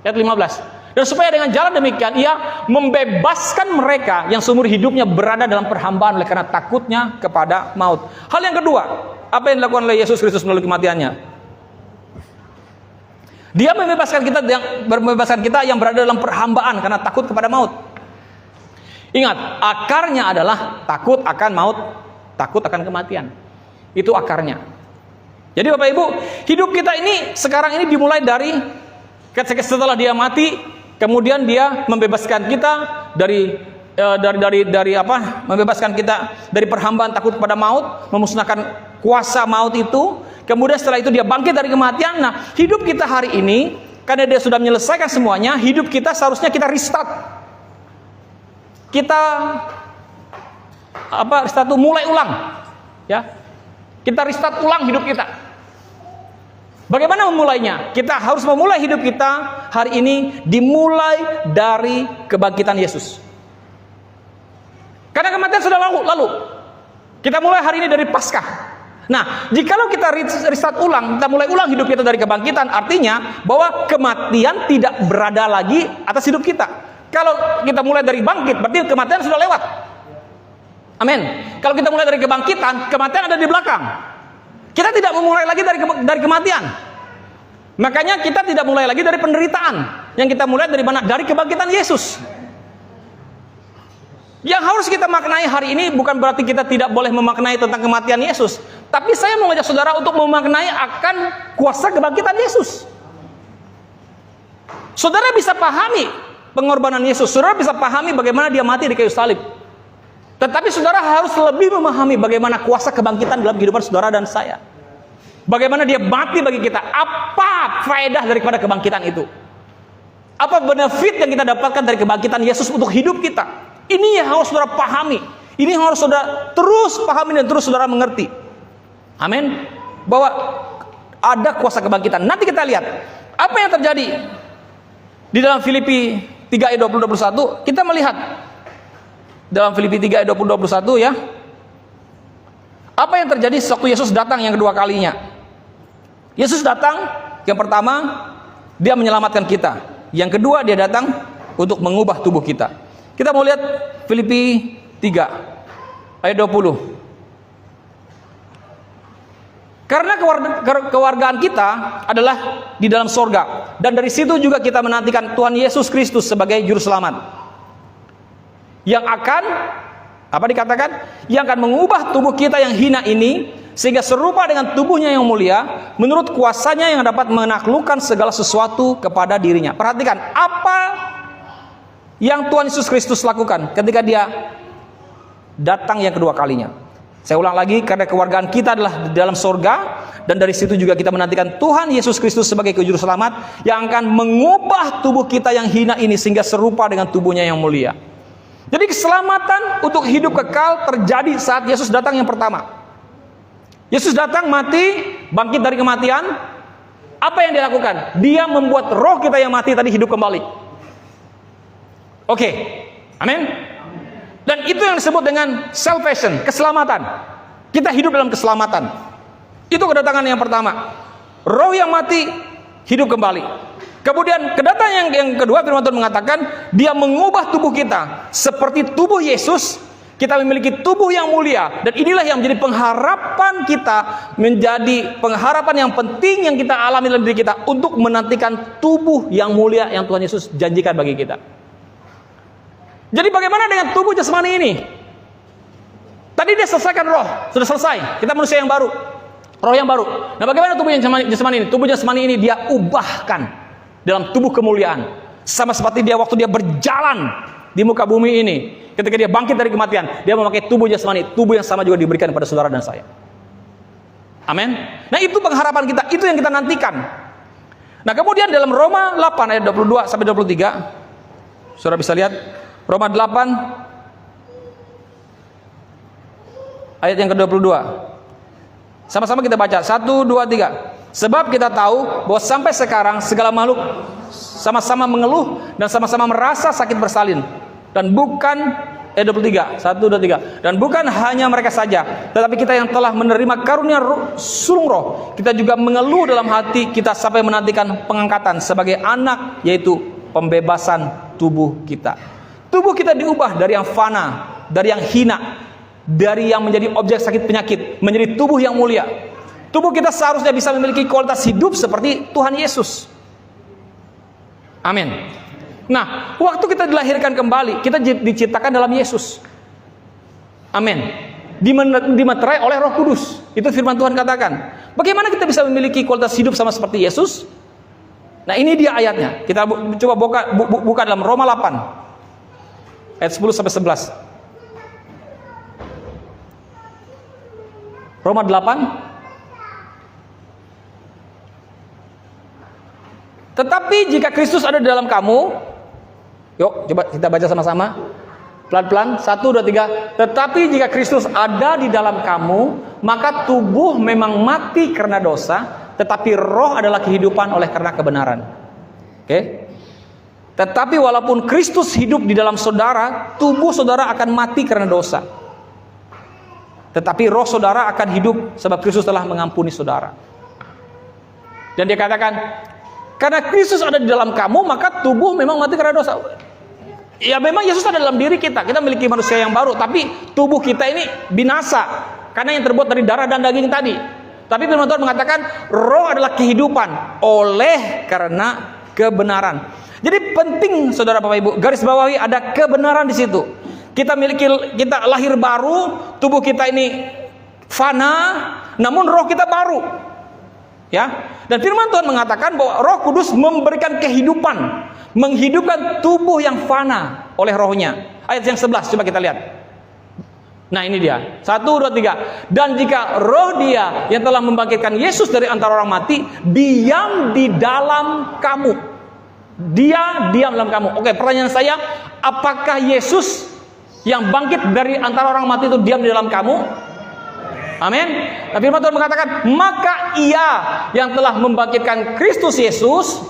ayat 15. Dan supaya dengan jalan demikian ia membebaskan mereka yang seumur hidupnya berada dalam perhambaan oleh karena takutnya kepada maut. Hal yang kedua, apa yang dilakukan oleh Yesus Kristus melalui kematiannya? Dia membebaskan kita yang berada dalam perhambaan karena takut kepada maut. Ingat, akarnya adalah takut akan maut, takut akan kematian. Itu akarnya. Jadi Bapak Ibu, hidup kita ini sekarang ini dimulai dari setelah dia mati, kemudian dia membebaskan kita dari membebaskan kita dari perhambaan takut kepada maut, memusnahkan kuasa maut itu. Kemudian setelah itu dia bangkit dari kematian. Nah, hidup kita hari ini karena dia sudah menyelesaikan semuanya, hidup kita seharusnya kita restart. Kita restart itu mulai ulang, ya. Kita restart ulang hidup kita. Bagaimana memulainya? Kita harus memulai hidup kita hari ini dimulai dari kebangkitan Yesus. Karena kematian sudah lalu. Kita mulai hari ini dari Paskah. Nah, jikalau kita restart ulang, kita mulai ulang hidup kita dari kebangkitan, artinya bahwa kematian tidak berada lagi atas hidup kita. Kalau kita mulai dari bangkit, berarti kematian sudah lewat. Amin. Kalau kita mulai dari kebangkitan, kematian ada di belakang. Kita tidak memulai lagi dari kematian. Makanya kita tidak mulai lagi dari penderitaan. Yang kita mulai dari mana? Dari kebangkitan Yesus. Yang harus kita maknai hari ini bukan berarti kita tidak boleh memaknai tentang kematian Yesus. Tapi saya mau ngajak saudara untuk memaknai akan kuasa kebangkitan Yesus. Saudara bisa pahami pengorbanan Yesus. Saudara bisa pahami bagaimana dia mati di kayu salib. Tetapi saudara harus lebih memahami bagaimana kuasa kebangkitan dalam kehidupan saudara dan saya. Bagaimana dia mati bagi kita. Apa faedah daripada kebangkitan itu? Apa benefit yang kita dapatkan dari kebangkitan Yesus untuk hidup kita? Ini yang harus saudara pahami. Ini yang harus saudara terus pahami dan terus saudara mengerti. Amin. Bahwa ada kuasa kebangkitan. Nanti kita lihat apa yang terjadi di dalam Filipi 3 ayat 20-21. Kita melihat dalam Filipi 3 ayat 20-21 ya. Apa yang terjadi sewaktu Yesus datang yang kedua kalinya? Yesus datang, yang pertama dia menyelamatkan kita. Yang kedua dia datang untuk mengubah tubuh kita. Kita mau lihat Filipi 3 ayat 20. Karena kewargaan kita adalah di dalam sorga. Dan dari situ juga kita menantikan Tuhan Yesus Kristus sebagai juru selamat. Yang akan, apa dikatakan? Yang akan mengubah tubuh kita yang hina ini, sehingga serupa dengan tubuhnya yang mulia, menurut kuasanya yang dapat menaklukkan segala sesuatu kepada dirinya. Perhatikan, apa yang Tuhan Yesus Kristus lakukan ketika dia datang yang kedua kalinya. Saya ulang lagi, karena kewargaan kita adalah di dalam sorga, dan dari situ juga kita menantikan Tuhan Yesus Kristus sebagai juru selamat yang akan mengubah tubuh kita yang hina ini sehingga serupa dengan tubuhnya yang mulia. Jadi keselamatan untuk hidup kekal terjadi saat Yesus datang yang pertama. Yesus datang, mati, bangkit dari kematian. Apa yang dia lakukan? Dia membuat roh kita yang mati tadi hidup kembali. Oke, amin. Dan itu yang disebut dengan salvation, keselamatan. Kita hidup dalam keselamatan. Itu kedatangan yang pertama. Roh yang mati hidup kembali. Kemudian kedatangan yang kedua, firman Tuhan mengatakan dia mengubah tubuh kita seperti tubuh Yesus. Kita memiliki tubuh yang mulia, dan inilah yang menjadi pengharapan kita, menjadi pengharapan yang penting yang kita alami dalam diri kita untuk menantikan tubuh yang mulia yang Tuhan Yesus janjikan bagi kita. Jadi bagaimana dengan tubuh jasmani ini? Tadi dia selesaikan roh, sudah selesai. Kita manusia yang baru, roh yang baru. Nah, bagaimana tubuh yang jasmani ini? Tubuh jasmani ini dia ubahkan dalam tubuh kemuliaan, sama seperti dia waktu dia berjalan di muka bumi ini. Ketika dia bangkit dari kematian, dia memakai tubuh jasmani, tubuh yang sama juga diberikan kepada saudara dan saya. Amin. Nah, itu pengharapan kita, itu yang kita nantikan. Nah, kemudian dalam Roma 8 ayat 22 sampai 23, saudara bisa lihat. Roma 8 ayat yang ke-22. Sama-sama kita baca. 1, 2, 3. Sebab kita tahu bahwa sampai sekarang segala makhluk sama-sama mengeluh dan sama-sama merasa sakit bersalin. Dan bukan 23. 1, 2, 3. Dan bukan hanya mereka saja, tetapi kita yang telah menerima karunia sulung roh, kita juga mengeluh dalam hati kita sampai menantikan pengangkatan sebagai anak, yaitu pembebasan tubuh kita. Tubuh kita diubah dari yang fana, dari yang hina, dari yang menjadi objek sakit penyakit, menjadi tubuh yang mulia. Tubuh kita seharusnya bisa memiliki kualitas hidup seperti Tuhan Yesus. Amin. Nah, waktu kita dilahirkan kembali, kita diciptakan dalam Yesus. Amin. Dimeterai oleh Roh Kudus. Itu firman Tuhan katakan. Bagaimana kita bisa memiliki kualitas hidup sama seperti Yesus? Nah, ini dia ayatnya. Kita coba buka dalam Roma 8. Ayat 10 sampai 11. Roma 8. Tetapi jika Kristus ada di dalam kamu, yuk coba kita baca sama-sama. Pelan-pelan, 1, 2, 3. Tetapi jika Kristus ada di dalam kamu, maka tubuh memang mati karena dosa, tetapi roh adalah kehidupan oleh karena kebenaran. Oke? Tetapi walaupun Kristus hidup di dalam saudara, tubuh saudara akan mati karena dosa. Tetapi roh saudara akan hidup sebab Kristus telah mengampuni saudara. Dan dia katakan, karena Kristus ada di dalam kamu, maka tubuh memang mati karena dosa. Ya memang Yesus ada dalam diri kita. Kita memiliki manusia yang baru, tapi tubuh kita ini binasa karena yang terbuat dari darah dan daging tadi. Tapi firman Tuhan mengatakan roh adalah kehidupan oleh karena kebenaran. Jadi penting saudara Bapak Ibu, garis bawahi ada kebenaran di situ. Kita lahir baru, tubuh kita ini fana, namun roh kita baru. Ya. Dan firman Tuhan mengatakan bahwa Roh Kudus memberikan kehidupan, menghidupkan tubuh yang fana oleh rohnya. Ayat yang 11 coba kita lihat. Nah, ini dia. 1, 2, 3. Dan jika roh dia yang telah membangkitkan Yesus dari antara orang mati diam di dalam kamu. Dia diam dalam kamu. Oke, pertanyaan saya, apakah Yesus yang bangkit dari antara orang mati itu diam di dalam kamu? Amin. Tapi firman Tuhan mengatakan, maka Ia yang telah membangkitkan Kristus Yesus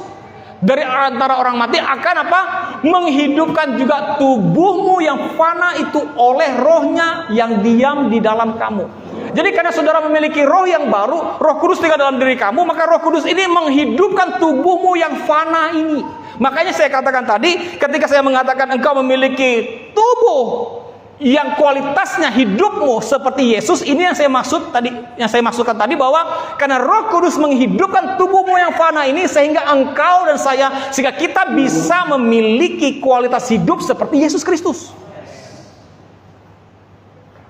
dari antara orang mati akan apa? Menghidupkan juga tubuhmu yang fana itu oleh rohnya yang diam di dalam kamu. Jadi karena saudara memiliki roh yang baru, Roh Kudus tinggal dalam diri kamu, maka Roh Kudus ini menghidupkan tubuhmu yang fana ini. Makanya saya katakan tadi, ketika saya mengatakan engkau memiliki tubuh yang kualitasnya hidupmu seperti Yesus, ini yang saya maksudkan tadi, bahwa karena Roh Kudus menghidupkan tubuhmu yang fana ini, sehingga engkau dan saya, sehingga kita bisa memiliki kualitas hidup seperti Yesus Kristus.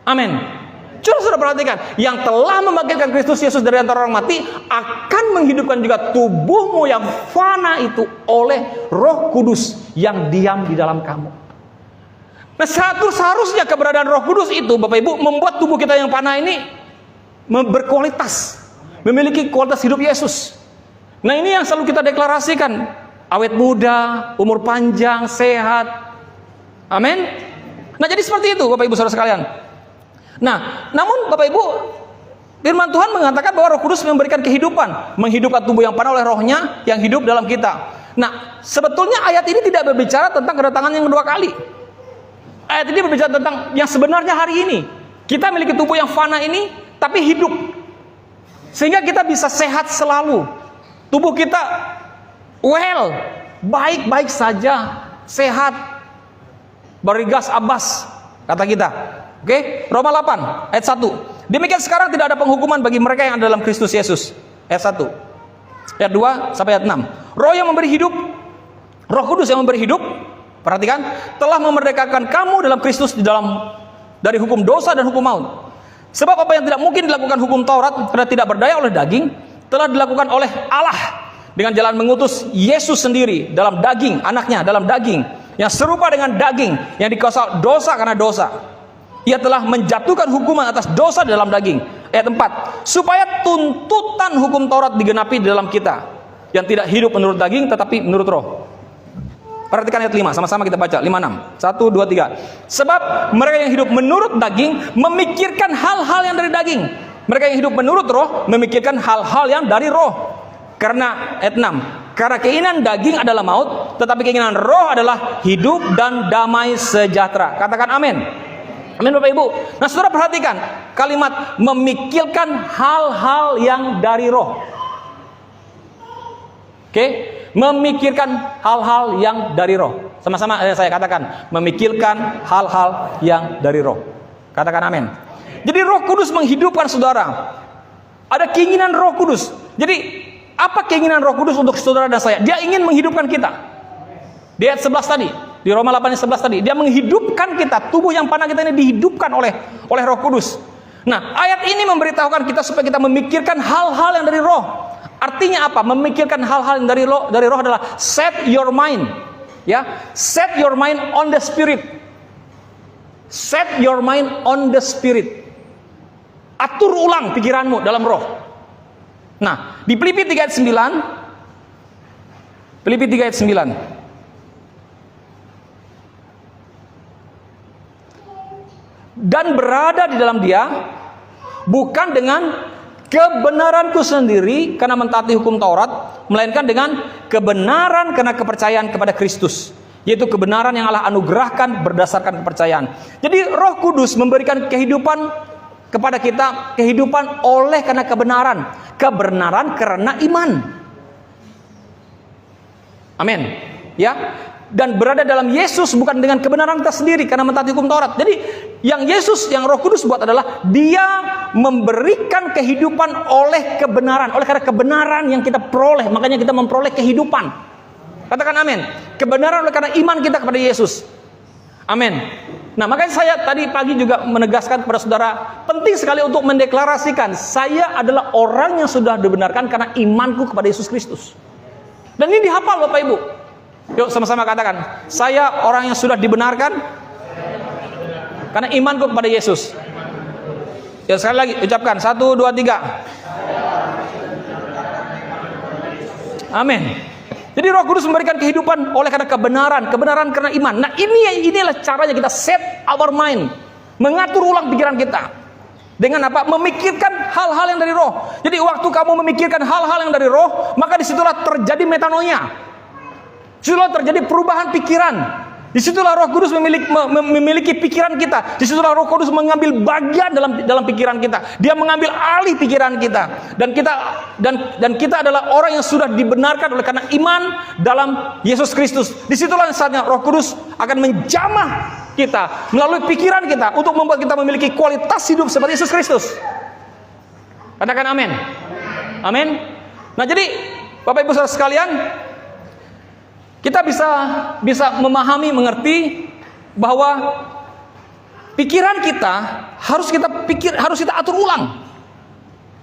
Amin. Coba sudah perhatikan, yang telah membangkitkan Kristus Yesus dari antara orang mati akan menghidupkan juga tubuhmu yang fana itu oleh Roh Kudus yang diam di dalam kamu. Nah, seharusnya keberadaan Roh Kudus itu, Bapak Ibu, membuat tubuh kita yang fana ini berkualitas, memiliki kualitas hidup Yesus. Nah, ini yang selalu kita deklarasikan, awet muda, umur panjang, sehat. Amin. Nah, jadi seperti itu, Bapak Ibu saudara sekalian. Nah, namun Bapak Ibu, firman Tuhan mengatakan bahwa Roh Kudus memberikan kehidupan, menghidupkan tubuh yang fana oleh Rohnya yang hidup dalam kita. Nah, sebetulnya ayat ini tidak berbicara tentang kedatangan yang kedua kali. Ayat ini berbicara tentang yang sebenarnya hari ini. Kita memiliki tubuh yang fana ini, tapi hidup. Sehingga kita bisa sehat selalu. Tubuh kita well, baik-baik saja, sehat. Barigas abas, kata kita. Oke, Roma 8 ayat 1. Demikian sekarang tidak ada penghukuman bagi mereka yang ada dalam Kristus Yesus. Ayat 1. Ayat 2 sampai ayat 6. Roh yang memberi hidup, Roh Kudus yang memberi hidup, perhatikan, telah memerdekakan kamu dalam Kristus dari hukum dosa dan hukum maut. Sebab apa yang tidak mungkin dilakukan hukum Taurat karena tidak berdaya oleh daging, telah dilakukan oleh Allah dengan jalan mengutus Yesus sendiri dalam daging, anaknya dalam daging, yang serupa dengan daging yang dikuasai dosa karena dosa. Ia telah menjatuhkan hukuman atas dosa dalam daging. Ayat 4. Supaya tuntutan hukum Taurat digenapi di dalam kita, yang tidak hidup menurut daging tetapi menurut roh. Perhatikan ayat 5, sama-sama kita baca. 5-6, 1, 2, 3. Sebab mereka yang hidup menurut daging memikirkan hal-hal yang dari daging. Mereka yang hidup menurut roh memikirkan hal-hal yang dari roh. Karena ayat 6, karena keinginan daging adalah maut, tetapi keinginan roh adalah hidup dan damai sejahtera. Katakan amin. Amin Bapak Ibu. Nah, saudara perhatikan kalimat memikirkan hal-hal yang dari roh. Oke? Memikirkan hal-hal yang dari roh. Sama-sama saya katakan, memikirkan hal-hal yang dari roh. Katakan amin. Jadi Roh Kudus menghidupkan saudara. Ada keinginan Roh Kudus. Jadi apa keinginan Roh Kudus untuk saudara dan saya? Dia ingin menghidupkan kita. Di ayat 11 tadi, di Roma 8 ayat 11 tadi, dia menghidupkan kita. Tubuh yang fana kita ini dihidupkan oleh Roh Kudus. Nah, ayat ini memberitahukan kita supaya kita memikirkan hal-hal yang dari roh. Artinya apa? Memikirkan hal-hal yang dari roh adalah set your mind. Ya, set your mind on the spirit. Set your mind on the spirit. Atur ulang pikiranmu dalam roh. Nah, di Filipi 3 ayat 9. Filipi 3 ayat 9. Dan berada di dalam Dia bukan dengan kebenaranku sendiri karena mentaati hukum Taurat, melainkan dengan kebenaran karena kepercayaan kepada Kristus, yaitu kebenaran yang Allah anugerahkan berdasarkan kepercayaan. Jadi Roh Kudus memberikan kehidupan kepada kita, kehidupan oleh karena kebenaran, kebenaran karena iman. Amin. Ya. Dan berada dalam Yesus bukan dengan kebenaran kita sendiri karena mentaati hukum Taurat. Jadi yang Roh Kudus buat adalah Dia memberikan kehidupan oleh kebenaran, oleh karena kebenaran yang kita peroleh, makanya kita memperoleh kehidupan. Katakan amin. Kebenaran oleh karena iman kita kepada Yesus. Amin. Nah, makanya saya tadi pagi juga menegaskan kepada saudara, penting sekali untuk mendeklarasikan saya adalah orang yang sudah dibenarkan karena imanku kepada Yesus Kristus. Dan ini dihafal Bapak Ibu. Yuk sama-sama katakan, saya orang yang sudah dibenarkan karena imanku kepada Yesus. Ya, sekali lagi ucapkan 1, 2, 3. Amin. Jadi Roh Kudus memberikan kehidupan oleh karena kebenaran karena iman. Nah, inilah caranya kita set our mind, mengatur ulang pikiran kita. Dengan apa? Memikirkan hal-hal yang dari roh. Jadi waktu kamu memikirkan hal-hal yang dari roh, maka disitulah terjadi metanoia. Disitulah terjadi perubahan pikiran. Disitulah Roh Kudus memiliki pikiran kita. Disitulah Roh Kudus mengambil bagian dalam pikiran kita. Dia mengambil alih pikiran kita. Dan kita adalah orang yang sudah dibenarkan oleh karena iman dalam Yesus Kristus. Disitulah saatnya Roh Kudus akan menjamah kita, melalui pikiran kita untuk membuat kita memiliki kualitas hidup seperti Yesus Kristus. Katakan amin. Amin. Nah, jadi Bapak Ibu Saudara sekalian, kita bisa memahami, mengerti bahwa pikiran kita harus kita atur ulang.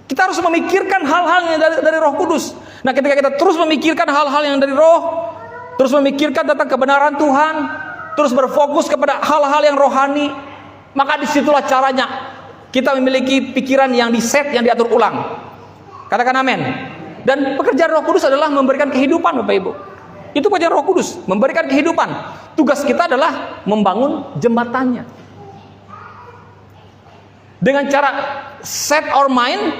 Kita harus memikirkan hal-hal yang dari Roh Kudus. Nah, ketika kita terus memikirkan hal-hal yang dari Roh, terus memikirkan tentang kebenaran Tuhan, terus berfokus kepada hal-hal yang rohani, maka disitulah caranya kita memiliki pikiran yang diset, yang diatur ulang. Katakan amin. Dan pekerjaan Roh Kudus adalah memberikan kehidupan, Bapak Ibu. Itu pekerjaan Roh Kudus, memberikan kehidupan. Tugas kita adalah membangun jembatannya. Dengan cara set our mind,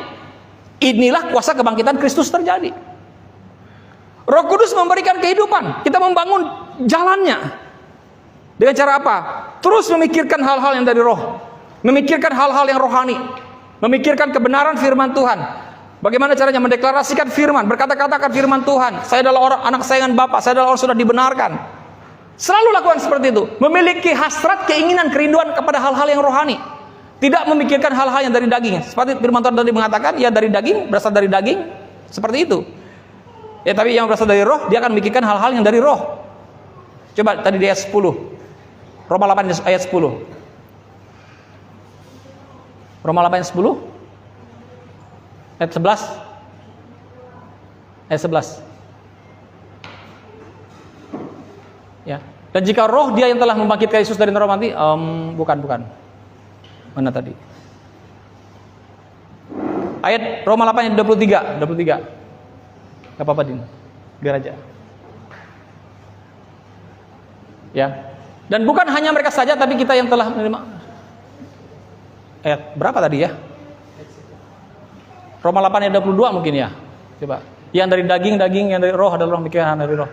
inilah kuasa kebangkitan Kristus terjadi. Roh Kudus memberikan kehidupan, kita membangun jalannya. Dengan cara apa? Terus memikirkan hal-hal yang dari Roh, memikirkan hal-hal yang rohani, memikirkan kebenaran firman Tuhan. Bagaimana caranya mendeklarasikan firman, berkata-katakan firman Tuhan. Saya adalah anak sayangan Bapa, saya adalah orang sudah dibenarkan. Selalu lakukan seperti itu, memiliki hasrat, keinginan, kerinduan kepada hal-hal yang rohani. Tidak memikirkan hal-hal yang dari daging. Seperti firman Tuhan tadi mengatakan, ya dari daging, berasal dari daging, seperti itu. Ya, tapi yang berasal dari Roh, dia akan memikirkan hal-hal yang dari Roh. Coba tadi di ayat 10. Roma 8 ayat 10. Roma 8 ayat 10. Ayat 11. Ayat 11. Ya. Dan jika Roh dia yang telah membangkitkan Yesus dari neraka mati, bukan. Mana tadi? Ayat Roma 8 ayat 23. Gak apa-apa, Din. Biar aja. Ya. Dan bukan hanya mereka saja, tapi kita yang telah menerima. Ayat berapa tadi ya? Roma 8 ayat 22 mungkin ya. Coba. Yang dari daging, yang dari roh adalah pikiran dari roh.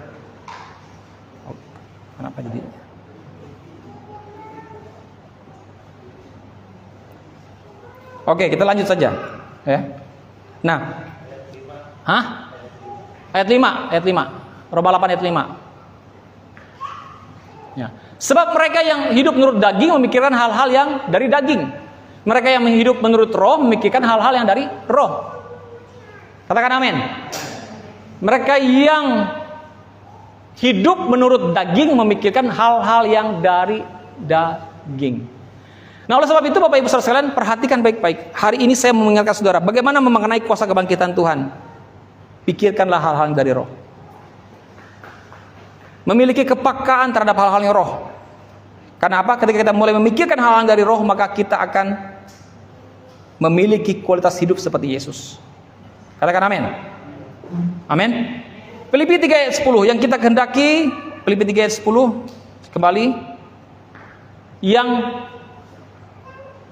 Oh, kenapa jadi? Oke, kita lanjut saja. Ya. Nah. Ayat 5. Roma 8 ayat 5. Ya. Sebab mereka yang hidup menurut daging memikirkan hal-hal yang dari daging. Mereka yang hidup menurut roh memikirkan hal-hal yang dari roh. Katakan amin. Mereka yang hidup menurut daging memikirkan hal-hal yang dari daging. Nah, oleh sebab itu Bapak Ibu Saudara sekalian, perhatikan baik-baik. Hari ini saya mau mengingatkan saudara bagaimana memaknai kuasa kebangkitan Tuhan. Pikirkanlah hal-hal yang dari roh. Memiliki kepekaan terhadap hal-hal yang roh. Karena apa? Ketika kita mulai memikirkan hal-hal dari roh, maka kita akan memiliki kualitas hidup seperti Yesus. Katakan amin. Amin. Filipi 3 ayat 10 yang kita kehendaki, Filipi 3 ayat 10 kembali. Yang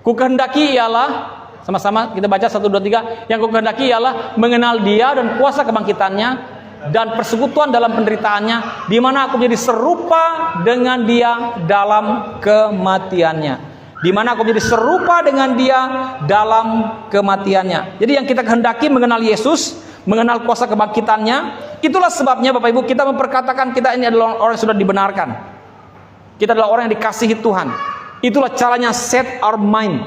ku kehendaki ialah, sama-sama kita baca 1 2 3, yang ku kehendaki ialah mengenal Dia dan kuasa kebangkitannya dan persekutuan dalam penderitaannya, di mana aku menjadi serupa dengan Dia dalam kematiannya. Di mana aku menjadi serupa dengan Dia dalam kematiannya. Jadi yang kita kehendaki mengenal Yesus, mengenal kuasa kebangkitannya. Itulah sebabnya Bapak Ibu kita memperkatakan kita ini adalah orang yang sudah dibenarkan. Kita adalah orang yang dikasihi Tuhan. Itulah caranya set our mind,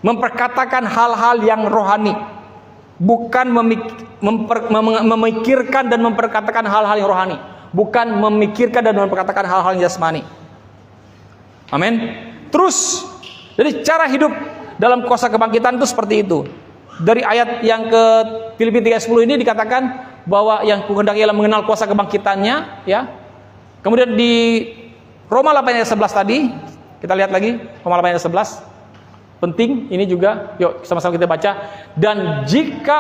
memperkatakan hal-hal yang rohani, bukan memikirkan dan memperkatakan hal-hal yang rohani, bukan memikirkan dan memperkatakan hal-hal yang jasmani. Amin. Terus, jadi cara hidup dalam kuasa kebangkitan itu seperti itu. Dari ayat yang ke Filipi 3:10 ini dikatakan bahwa yang kuhendaki ialah mengenal kuasa kebangkitannya, ya. Kemudian di Roma 8 ayat 11 tadi, kita lihat lagi Roma 8 ayat 11. Penting ini juga, yuk sama-sama kita baca. Dan jika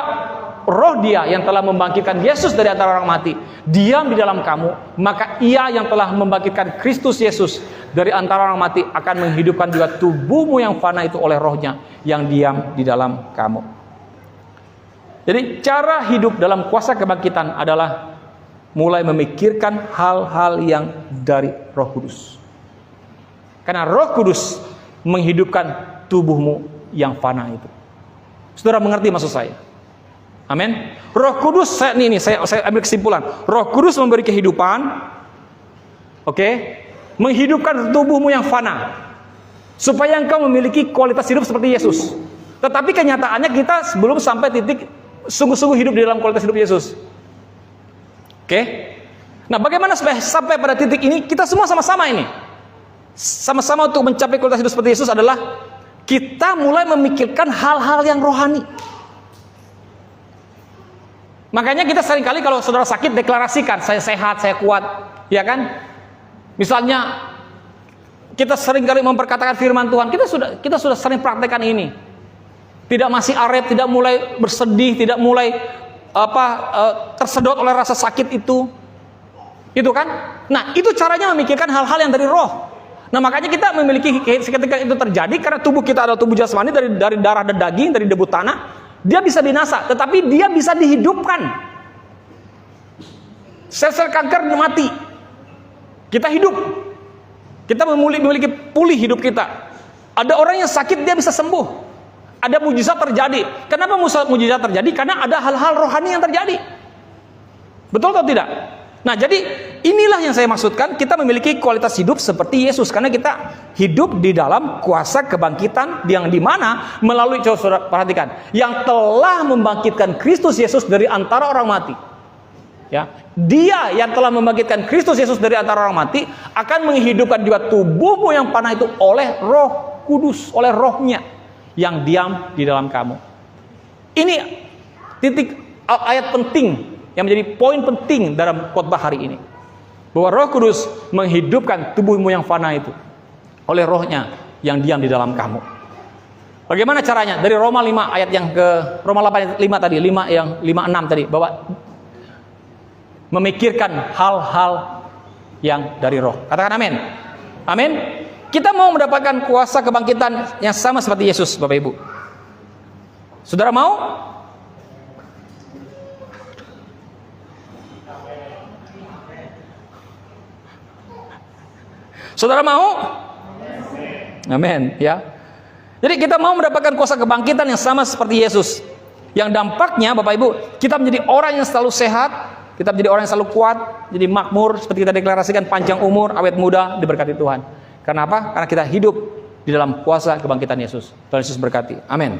roh Dia yang telah membangkitkan Yesus dari antara orang mati diam di dalam kamu, maka Ia yang telah membangkitkan Kristus Yesus dari antara orang mati akan menghidupkan juga tubuhmu yang fana itu oleh rohnya yang diam di dalam kamu. Jadi cara hidup dalam kuasa kebangkitan adalah mulai memikirkan hal-hal yang dari Roh Kudus. Karena Roh Kudus menghidupkan tubuhmu yang fana itu. Saudara mengerti maksud saya? Amin. Roh Kudus, saya ambil kesimpulan. Roh Kudus memberi kehidupan. Oke. menghidupkan tubuhmu yang fana, supaya engkau memiliki kualitas hidup seperti Yesus. Tetapi kenyataannya kita belum sampai titik sungguh-sungguh hidup di dalam kualitas hidup Yesus. Oke? Nah, bagaimana supaya sampai pada titik ini? Kita semua sama-sama ini. Sama-sama untuk mencapai kualitas hidup seperti Yesus adalah kita mulai memikirkan hal-hal yang rohani. Makanya kita seringkali kalau saudara sakit deklarasikan, saya sehat, saya kuat, ya kan? Misalnya kita seringkali memperkatakan firman Tuhan, kita sudah sering praktekkan ini. Tidak masih arep, tidak mulai bersedih, tidak mulai tersedot oleh rasa sakit itu kan? Nah, itu caranya memikirkan hal-hal yang dari roh. Nah, makanya kita memiliki ketika itu terjadi karena tubuh kita adalah tubuh jasmani dari darah dan daging, dari debu tanah, dia bisa binasa, tetapi dia bisa dihidupkan. Sel-sel kanker mati, kita hidup, kita memiliki pulih hidup kita. Ada orang yang sakit dia bisa sembuh. Ada mujizat terjadi. Kenapa mujizat terjadi? Karena ada hal-hal rohani yang terjadi. Betul atau tidak? Nah, jadi inilah yang saya maksudkan, kita memiliki kualitas hidup seperti Yesus karena kita hidup di dalam kuasa kebangkitan yang dimana melalui, coba saudara perhatikan, yang telah membangkitkan Kristus Yesus dari antara orang mati. Ya, Dia yang telah membangkitkan Kristus Yesus dari antara orang mati akan menghidupkan juga tubuhmu yang panah itu oleh Roh Kudus, oleh Rohnya yang diam di dalam kamu. Ini titik ayat penting yang menjadi poin penting dalam khotbah hari ini, bahwa Roh Kudus menghidupkan tubuhmu yang fana itu oleh Rohnya yang diam di dalam kamu. Bagaimana caranya? Dari Roma 5 ayat yang ke Roma 8 ayat 5 tadi, 56 tadi, bahwa memikirkan hal-hal yang dari Roh. Katakan amin. Amin. Kita mau mendapatkan kuasa kebangkitan yang sama seperti Yesus, Bapak Ibu. Saudara mau? Saudara mau? Amin, ya. Jadi kita mau mendapatkan kuasa kebangkitan yang sama seperti Yesus. Yang dampaknya, Bapak Ibu, kita menjadi orang yang selalu sehat, kita menjadi orang yang selalu kuat, jadi makmur, seperti kita deklarasikan, panjang umur, awet muda, diberkati Tuhan. Karena apa? Karena kita hidup di dalam kuasa kebangkitan Yesus. Tuhan Yesus berkati. Amin.